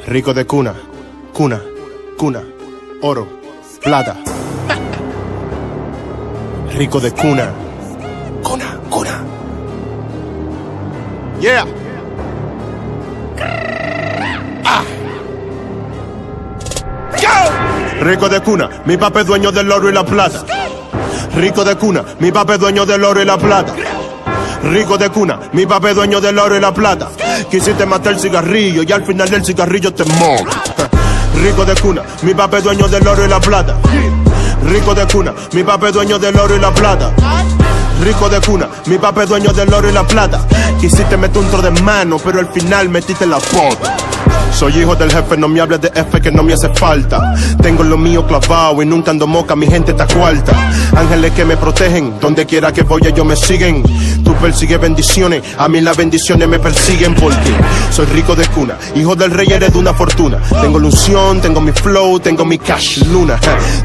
Rico de cuna, cuna, cuna, oro, plata. Rico de cuna, cuna, cuna. Yeah. Ah. Go. Rico de cuna, mi papá es dueño del oro y la plata. Rico de cuna, mi papá es dueño del oro y la plata. Rico de cuna, mi papá es dueño del oro y la plata. Quisiste matar el cigarrillo y al final del cigarrillo te morí. Rico de cuna, mi papá es dueño del oro y la plata. Rico de cuna, mi papá es dueño del oro y la plata. Rico de cuna, mi papá es dueño del oro y la plata. Quisiste meter un tro de mano, pero al final metiste la foto. Soy hijo del jefe, no me hables de F que no me hace falta. Tengo lo mío clavado y nunca ando moca, mi gente está cuarta. Ángeles que me protegen, donde quiera que voy ellos me siguen. Tú persigues bendiciones, a mí las bendiciones me persiguen porque soy rico de cuna, hijo del rey heredo una fortuna. Tengo la unción, tengo mi flow, tengo mi cash luna.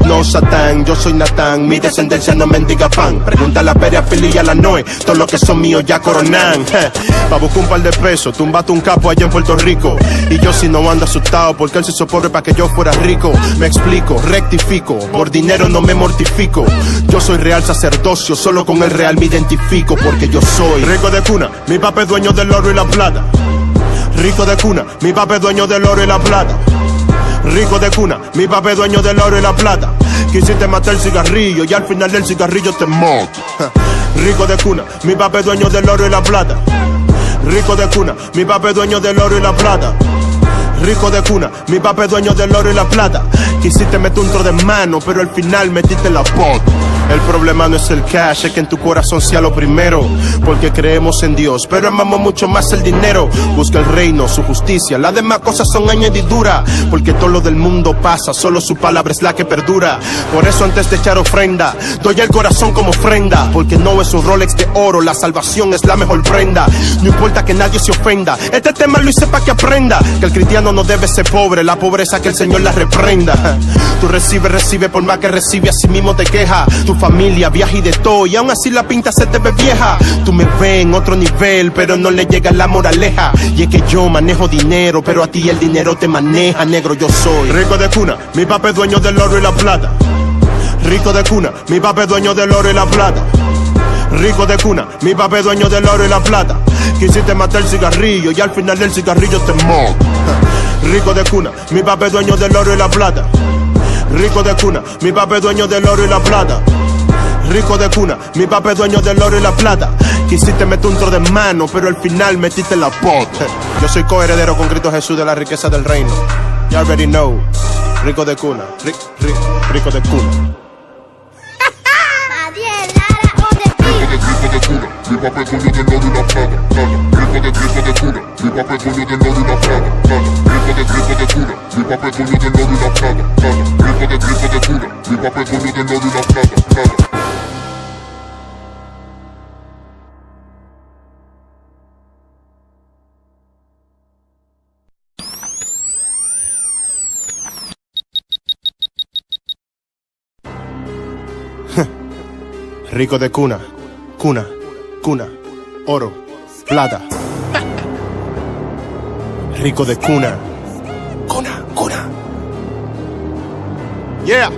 No Satán, yo soy Natán, mi descendencia no mendiga pan. Pregunta a la Peria, Fili y a la Noe, todos los que son míos ya coronan. Pa' buscar un par de pesos, tumbate un capo allá en Puerto Rico. Y yo si no ando asustado porque él se hizo pobre para que yo fuera rico. Me explico, rectifico, por dinero no me mortifico. Yo soy real sacerdocio, solo con el real me identifico porque yo soy rico de cuna, mi papá es dueño del oro y la plata. Rico de cuna, mi papá es dueño del oro y la plata. Rico de cuna, mi papá es dueño del oro y la plata. Quisiste matar el cigarrillo y al final del cigarrillo te morí. Rico de cuna, mi papá es dueño del oro y la plata. Rico de cuna, mi papá es dueño del oro y la plata. Rico de cuna, mi papá es dueño del oro y la plata. Quisiste meter un tro de mano, pero al final metiste la foto. El problema no es el cash, es que en tu corazón sea lo primero. Porque creemos en Dios, pero amamos mucho más el dinero. Busca el reino, su justicia, las demás cosas son añadiduras. Porque todo lo del mundo pasa, solo su palabra es la que perdura. Por eso antes de echar ofrenda, doy el corazón como ofrenda. Porque no es un Rolex de oro, la salvación es la mejor prenda. No importa que nadie se ofenda, este tema lo hice para que aprenda. Que el cristiano no debe ser pobre, la pobreza que el Señor la reprenda. Tú recibe, por más que recibe, así mismo te queja. Tu familia viaja y de todo, y aún así la pinta se te ve vieja. Tú me ves en otro nivel, pero no le llega la moraleja. Y es que yo manejo dinero, pero a ti el dinero te maneja, negro. Yo soy rico de cuna, mi papá es dueño del oro y la plata. Rico de cuna, mi papá es dueño del oro y la plata. Rico de cuna, mi papá es dueño del oro y la plata. Quisiste matar el cigarrillo y al final del cigarrillo te morí. Rico de cuna, mi papá es dueño del oro y la plata. Rico de cuna, mi papá es dueño del oro y la plata. Rico de cuna, mi papá es dueño del oro y la plata. Quisiste meter un tro de mano, pero al final metiste la pota. Yo soy coheredero con Cristo Jesús de la riqueza del reino. You already know. Rico de cuna, rico de cuna. Rico de cuna, mi papá es dueño del oro y la plata. Rico de cuna, mi papá es dueño del oro y la plata. Rico de cuna, mi papá es dueño del oro y la plata. Rico de cuna, mi papá es dueño del oro y la plata. Rico de cuna, cuna, cuna, oro, plata. Rico de cuna, cuna, cuna. Yeah.